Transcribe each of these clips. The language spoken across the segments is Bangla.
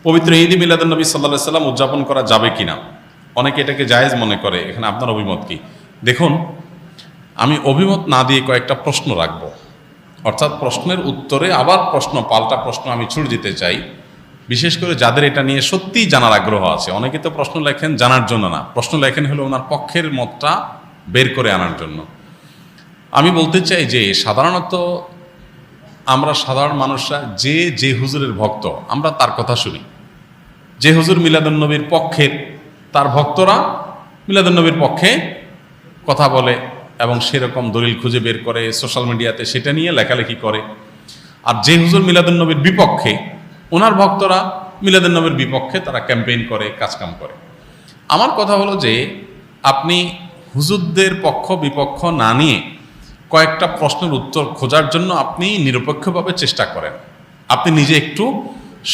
পবিত্র ঈদ মিলাদুন নবী সাল্লাল্লাহু আলাইহি সাল্লাম উদযাপন করা যাবে কিনা, অনেকে এটাকে জায়েজ মনে করে। এখানে আপনার অভিমত কি? দেখুন, আমি অভিমত না দিয়ে কয়েকটা প্রশ্ন রাখব, অর্থাৎ প্রশ্নের উত্তরে আবার পাল্টা প্রশ্ন আমি ছুড়ে দিতে চাই, বিশেষ করে যাদের এটা নিয়ে সত্যিই জানার আগ্রহ আছে। অনেকে তো প্রশ্ন লেখেন জানার জন্য না, প্রশ্ন লেখেন হলো ওনার পক্ষের মতটা বের করে আনার জন্য। আমি বলতে চাই যে সাধারণত আমরা সাধারণ মানুষরা যে হুজুরের ভক্ত, আমরা তার কথা শুনি। যে হুজুর মিলাদুন নবীর পক্ষের, তার ভক্তরা মিলাদুন নবীর পক্ষে কথা বলে এবং সেরকম দলিল খুঁজে বের করে সোশ্যাল মিডিয়াতে সেটা নিয়ে লেখালেখি করে। আর যে হুজুর মিলাদুন নবীর বিপক্ষে, ওনার ভক্তরা মিলাদুন নবীর বিপক্ষে তারা ক্যাম্পেইন করে, কাজকাম করে। আমার কথা হলো যে আপনি হুজুরদের পক্ষ বিপক্ষ না নিয়ে কয়েকটা প্রশ্নের উত্তর খোঁজার জন্য আপনি নিরপেক্ষভাবে চেষ্টা করেন। আপনি নিজে একটু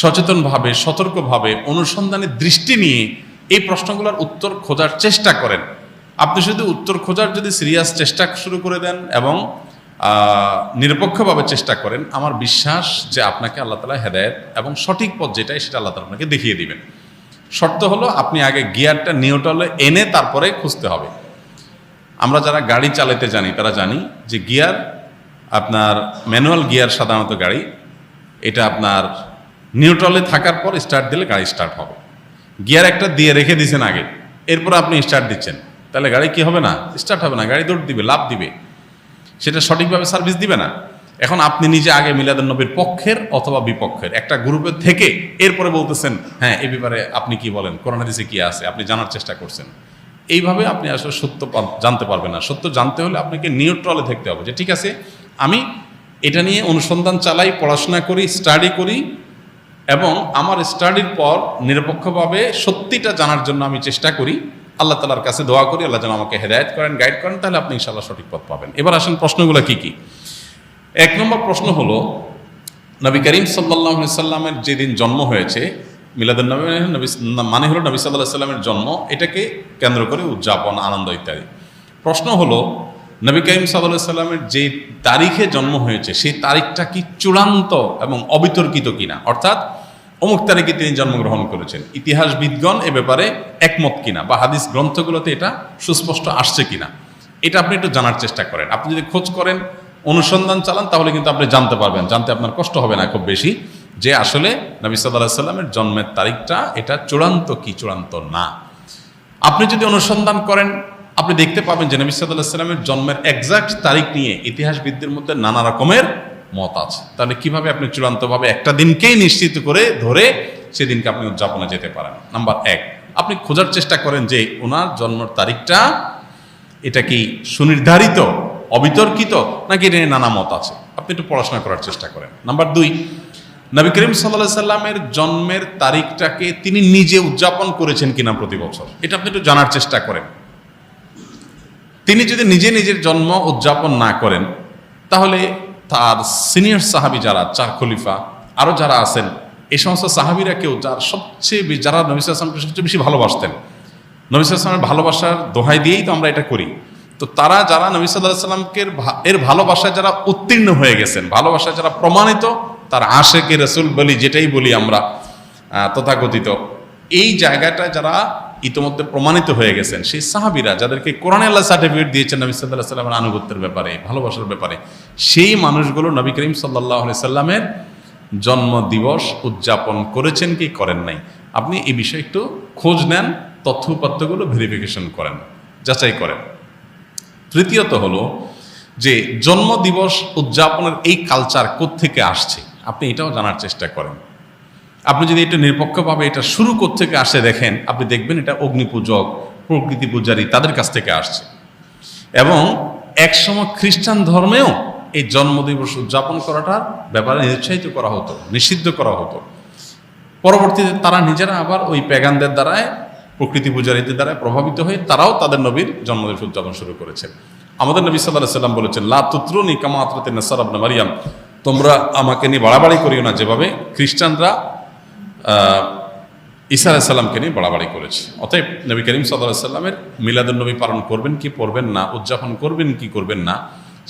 সচেতনভাবে, সতর্কভাবে, অনুসন্ধানের দৃষ্টি নিয়ে এই প্রশ্নগুলোর উত্তর খোঁজার চেষ্টা করেন। আপনি শুধু উত্তর খোঁজার যদি সিরিয়াস চেষ্টা শুরু করে দেন এবং নিরপেক্ষভাবে চেষ্টা করেন, আমার বিশ্বাস যে আপনাকে আল্লাহ তাআলা হেদায়েত এবং সঠিক পথ যেটাই সেটা আল্লাহ তাআলা আপনাকে দেখিয়ে দিবেন। শর্ত হলো আপনি আগে গিয়ারটা নিউট্রালে এনে তারপরে খুঁজতে হবে। আমরা যারা গাড়ি চালাতে জানি তারা জানি যে গিয়ার, আপনার ম্যানুয়াল গিয়ার সাধারণত গাড়ি, এটা আপনার নিউট্রালে থাকার পর স্টার্ট দিলে গাড়ি স্টার্ট হবে। গিয়ার একটা দিয়ে রেখে দিয়েছেন আগে, এরপর আপনি স্টার্ট দিচ্ছেন, তাহলে গাড়ি কি হবে না? স্টার্ট হবে না, গাড়ি দৌড় দিবে, লাফ দিবে, সেটা সঠিকভাবে সার্ভিস দিবে না। এখন আপনি নিজে আগে মিলাদুন নবীর পক্ষের অথবা বিপক্ষের একটা গ্রুপের থেকে এরপরে বলতেছেন হ্যাঁ এই ব্যাপারে আপনি কি বলেন, কোরআন হাদিসে কি আছে, আপনি জানার চেষ্টা করছেন। এইভাবে আপনি আসলে সত্য জানতে পারবেন না। সত্য জানতে হলে আপনাকে নিউট্রালে থাকতে হবে, যে ঠিক আছে আমি এটা নিয়ে অনুসন্ধান চালাই, পড়াশোনা করি, স্টাডি করি এবং আমার স্টাডির পর নিরপেক্ষভাবে সত্যিটা জানার জন্য আমি চেষ্টা করি। আল্লাহ তাআলার কাছে দোয়া করি আল্লাহ যেন আমাকে হেদায়েত করেন, গাইড করেন, তাহলে আপনি ইনশাআল্লাহ সঠিক পথ পাবেন। এবার আসেন প্রশ্নগুলো কি কি। এক নম্বর প্রশ্ন হলো, নবী করিম সাল্লাল্লাহু আলাইহি সাল্লামের যেদিন জন্ম হয়েছে, মিলাদুন নবী মানে হলো নবী সাল্লাল্লাহু আলাইহি সাল্লামের জন্ম, এটাকে কেন্দ্র করে উদযাপন, আনন্দ ইত্যাদি। প্রশ্ন হলো, নবী করিম সাল্লাল্লাহু আলাইহি সাল্লামের যে তারিখে জন্ম হয়েছে সেই তারিখটা কি চূড়ান্ত এবং অবিতর্কিত কিনা, অর্থাৎ অমুক তারিখে তিনি জন্মগ্রহণ করেছেন, ইতিহাসবিদগণ এ ব্যাপারে একমত কিনা বা হাদিস গ্রন্থগুলোতে এটা সুস্পষ্ট আসছে কিনা, এটা আপনি একটু জানার চেষ্টা করেন। আপনি যদি খোঁজ করেন, অনুসন্ধান চালান, তাহলে কিন্তু আপনি জানতে পারবেন, জানতে আপনার কষ্ট হবে না খুব বেশি, যে আসলে নবী সাল্লাল্লাহু আলাইহি সাল্লামের জন্মের তারিখটা এটা চূড়ান্ত কি চূড়ান্ত না। আপনি যদি অনুসন্ধান করেন, আপনি দেখতে পাবেন যে নবী সাল্লাল্লাহু আলাইহি সাল্লামের জন্মের এক্সাক্ট তারিখ নিয়ে ইতিহাসবিদদের মধ্যে নানা রকমের মত আছে। তাহলে কিভাবে আপনি চূড়ান্তভাবে একটা দিনকেই নিশ্চিত করে ধরে সেদিনকে আপনি উদযাপনে যেতে পারেন? নাম্বার এক, আপনি খোঁজার চেষ্টা করেন যে ওনার জন্মের তারিখটা এটা কি সুনির্ধারিত, অবিতর্কিত, নাকি এটা নিয়ে নানা মত আছে, আপনি একটু পড়াশোনা করার চেষ্টা করেন। নাম্বার দুই, নবী করিম সাল্লাল্লাহু আলাইহি সাল্লামের জন্মের তারিখটাকে তিনি নিজে উদযাপন করেছেন কিনা প্রতি বছর, এটা আপনি একটু জানার চেষ্টা করেন। তিনি যদি নিজে নিজের জন্ম উদযাপন না করেন, তাহলে তার সিনিয়র সাহাবী যারা, চার খলিফা আরও যারা আছেন, এই সমস্ত সাহাবীরা কেউ যারা নবী সাল্লাল্লাহু আলাইহি ওয়াসাল্লামকে সবচেয়ে বেশি ভালোবাসতেন, নবী সাল্লাল্লাহু আলাইহি ওয়াসাল্লামের ভালোবাসার দোহাই দিয়েই তো আমরা এটা করি, তো তারা যারা নবী সাল্লাল্লাহু আলাইহি ওয়াসাল্লামকে এর ভালোবাসায় যারা উত্তীর্ণ হয়ে গেছেন, ভালোবাসায় যারা প্রমাণিত, তার আশেকে রাসূল বলি, যেটাই বলি আমরা তথাকথিত, এই জায়গাটা যারা ইতোমধ্যে প্রমাণিত হয়ে গেছেন, সেই সাহাবীরা যাদেরকে কোরআনে আল্লাহ সার্টিফিকেট দিয়েছেন নবী সাল্লাল্লাহু আলাইহি ওয়াসাল্লামের আনুগত্যের ব্যাপারে, ভালোবাসার ব্যাপারে, সেই মানুষগুলো নবী করিম সাল্লাল্লাহু আলাইহি সাল্লামের জন্ম দিবস উদযাপন করেছেন কি করেন নাই, আপনি এই বিষয়ে একটু খোঁজ নেন, তথ্য উপাত্তগুলো ভেরিফিকেশন করেন, যাচাই করেন। তৃতীয়ত হলো যে জন্মদিবস উদযাপনের এই কালচার কোত্থেকে আসছে, আপনি এটাও জানার চেষ্টা করেন। আপনি যদি এটা নিরপেক্ষভাবে এটা শুরু কোত্থেকে আসে দেখেন, আপনি দেখবেন এটা অগ্নিপূজক, প্রকৃতি পূজারী তাদের কাছ থেকে আসছে। এবং একসময় খ্রিস্টান ধর্মেও এই জন্মদিবস উদযাপন করাটার ব্যাপারে নিরুৎসাহিত করা হতো, নিষিদ্ধ করা হতো। পরবর্তীতে তারা নিজেরা আবার ওই প্যাগানদের দ্বারায়, প্রকৃতি পূজারীদের দ্বারা প্রভাবিত হয়ে তারাও তাদের নবীর জন্মদিবস উদযাপন শুরু করেছেন। আমাদের নবী সাল্লাল্লাহু আলাইহি ওয়াসাল্লাম বলেছেন, লা তুতরুনি কামা আতরাতিন নাসারা ইবনে মারইয়াম, তোমরা আমাকে নিয়ে বাড়াবাড়ি করিও না যেভাবে খ্রিস্টানরা ঈসা আলাইহিস সালামকে নিয়ে বাড়াবাড়ি করেছে। অতএব নবী করিম সাল্লাল্লাহু আলাইহি ওয়াসাল্লামের মিলাদুন নবী পালন করবেন কি করবেন না, উদযাপন করবেন কি করবেন না,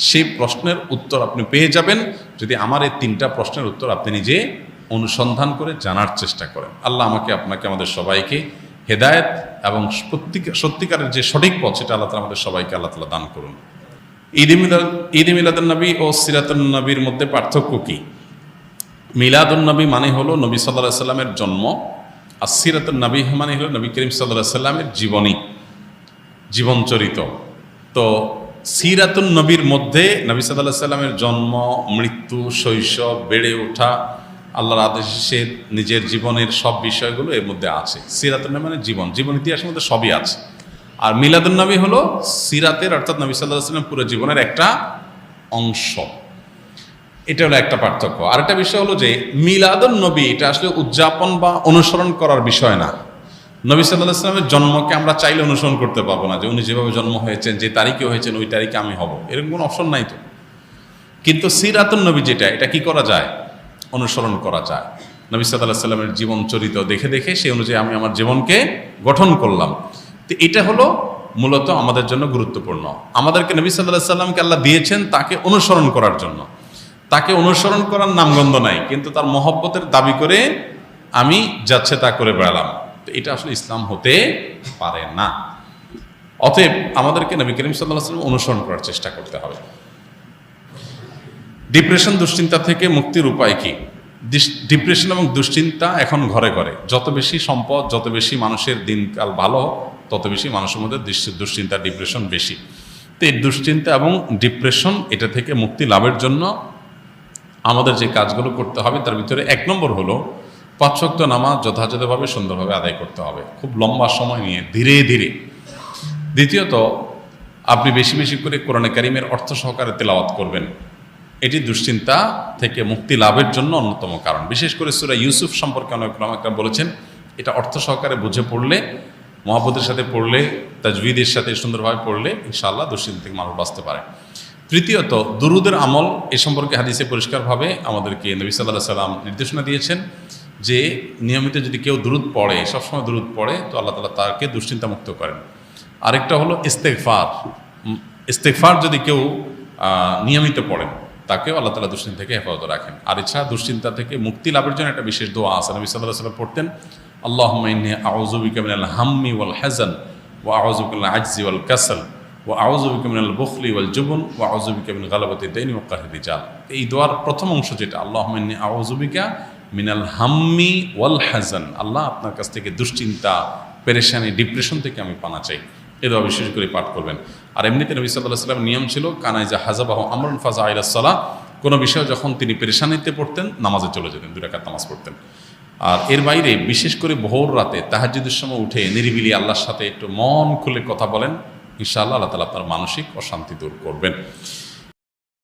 সেই প্রশ্নের উত্তর আপনি পেয়ে যাবেন যদি আমার এই তিনটা প্রশ্নের উত্তর আপনি নিজে অনুসন্ধান করে জানার চেষ্টা করেন। আল্লাহ আমাকে আপনাকে আমাদের সবাইকে হেদায়েত এবং সত্যিকারের যে সঠিক পথ সেটা আল্লাহ তাআলা আমাদের সবাইকে আল্লাহ তাআলা দান করুন। ঈদ মিলাদুন নবী ও সিরাতুন নবীর মধ্যে পার্থক্য কি? মিলাদুন নবী মানে হলো নবী সাল্লাল্লাহু আলাইহি সাল্লামের জন্ম, আর সিরাতুন নবী মানে হলো নবী করিম সাল্লাল্লাহু আলাইহি সাল্লামের জীবনচরিত। তো সিরাতুন নবীর মধ্যে নবী সাল্লাল্লাহু আলাইহি সাল্লামের জন্ম, মৃত্যু, শৈশব, বেড়ে ওঠা, আল্লাহর আদেশে নিজের জীবনের সব বিষয়গুলো এর মধ্যে আছে। সিরাতুন নবী মানে জীবন ইতিহাসের মধ্যে সবই আছে। আর মিলাদুন নবী হলো সিরাতের অর্থাৎ নবী সাল্লাল্লাহু আলাইহি সাল্লাম পুরো জীবনের একটা অংশ। এটা হলো একটা পার্থক্য। আর একটা বিষয় হলো যে মিলাদুন নবী এটা আসলে উদযাপন বা অনুসরণ করার বিষয় না। নবী সাল্লাল্লাহু আলাইহি সাল্লামের জন্মকে আমরা চাইলে অনুসরণ করতে পারবো না, যে উনি যেভাবে জন্ম হয়েছেন, যে তারিখে হয়েছেন ওই তারিখে আমি হব, এরকম কোনো অপশন নাই তো। কিন্তু সিরাতুন নবী যেটা, এটা কি করা যায়? অনুসরণ করা যায়। নবী সাল্লাল্লাহু আলাইহি সাল্লামের জীবন চরিত দেখে দেখে সেই অনুযায়ী আমি আমার জীবনকে গঠন করলাম। তো এটা হলো মূলত আমাদের জন্য গুরুত্বপূর্ণ। আমাদেরকে নবী সাল্লাল্লাহু আলাইহি সাল্লামকে আল্লাহ দিয়েছেন তাকে অনুসরণ করার জন্য। তাকে অনুসরণ করার নামগন্ধ নাই, কিন্তু তার মহব্বতের দাবি করে আমি যাচ্ছে তা করে বেড়ালাম, তো এটা আসলে ইসলাম হতে পারে না। অতএব আমাদেরকে নবী করিম সাল্লাল্লাহু আলাইহি ওয়াসাল্লাম অনুসরণ করার চেষ্টা করতে হবে। ডিপ্রেশন, দুশ্চিন্তা থেকে মুক্তির উপায় কি? ডিপ্রেশন এবং দুশ্চিন্তা এখন ঘরে ঘরে। যত বেশি সম্পদ, যত বেশি মানুষের দিনকাল ভালো, তত বেশি মানুষের মধ্যে দুশ্চিন্তা, ডিপ্রেশন বেশি। তো এই দুশ্চিন্তা এবং ডিপ্রেশন এটা থেকে মুক্তি লাভের জন্য আমাদের যে কাজগুলো করতে হবে তার ভিতরে 1 নম্বর হলো 5 ওয়াক্ত নামাজ যথাযথভাবে সুন্দরভাবে আদায় করতে হবে, খুব লম্বা সময় নিয়ে, ধীরে ধীরে। দ্বিতীয়ত, আপনি বেশি বেশি করে কোরআনে কারিমের অর্থ সহকারে তেলাওয়াত করবেন। এটি দুশ্চিন্তা থেকে মুক্তি লাভের জন্য অন্যতম কারণ। বিশেষ করে সূরা ইউসুফ সম্পর্কে অনেক উলামায়ে বলেছেন, এটা অর্থ সহকারে বুঝে পড়লে, মহব্বতের সাথে পড়লে, তাজবিদের সাথে সুন্দরভাবে পড়লে ইনশাআল্লাহ দুশ্চিন্তা থেকে মানুষ বাঁচতে পারে। তৃতীয়ত, দুরুদের আমল। এ সম্পর্কে হাদিসে পরিষ্কারভাবে আমাদেরকে নবী সাল্লাল্লাহু আলাইহি সাল্লাম নির্দেশনা দিয়েছেন যে নিয়মিত যদি কেউ দুরুদ পড়ে, সবসময় দুরুদ পড়ে, তো আল্লাহ তাআলা তাকে দুশ্চিন্তা মুক্ত করেন। আরেকটা হলো ইস্তেগফার যদি কেউ নিয়মিত পড়েন, তাকেও আল্লাহ তাআলা দুশ্চিন্তা থেকে হেফাজত রাখেন। আর এছাড়া দুশ্চিন্তা থেকে মুক্তি লাভের জন্য একটা বিশেষ দোয়া আছে, নবী সাল্লাল্লাহু আলাইহি সাল্লাম পড়তেন, আল্লাহুম্মা ইন্নী আউযু বিকা মিনাল হাম্মি ওয়াল হাযান ওয়া আউযু বিকা মিনাল আজজি ওয়াল কাসাল ওয়া আউযু বিকা মিনাল বুখলি ওয়াল জুবন ওয়া আউযু বিকা মিন গালাবাতিদ দাইনি ওয়া কাহরির রিজাল। এই দোয়ার প্রথম অংশ যেটা, আল্লাহুম্মা ইন্নী আউযু বিকা মিনাল হাম্মি ওয়াল হাযান, আল্লাহ আপনার কাছ থেকে দুশ্চিন্তা, পেরেশানি, ডিপ্রেশন থেকে আমি পানা চাই। এ দোয়া বিশেষ করে পাঠ করবেন। আর এমনিতে নবী সাল্লাল্লাহু আলাইহি ওয়াসাল্লামের নিয়ম ছিল, কানাইজা হাযাবাহু আমরুন ফাযা ইলাস সালাহ, কোনো বিষয় যখন তিনি পেরেশানিতে পড়তেন নামাজে চলে যেতেন, 2 রাকাত নামাজ পড়তেন। আর এর বাইরে বিশেষ করে ভোর রাতে তাহাজ্জুদের সময় উঠে নিরিবিলি আল্লাহর সাথে একটু মন খুলে কথা বলেন, ইনশাআল্লাহ আল্লাহ তাআলা আপনার মানসিক অশান্তি দূর করবেন।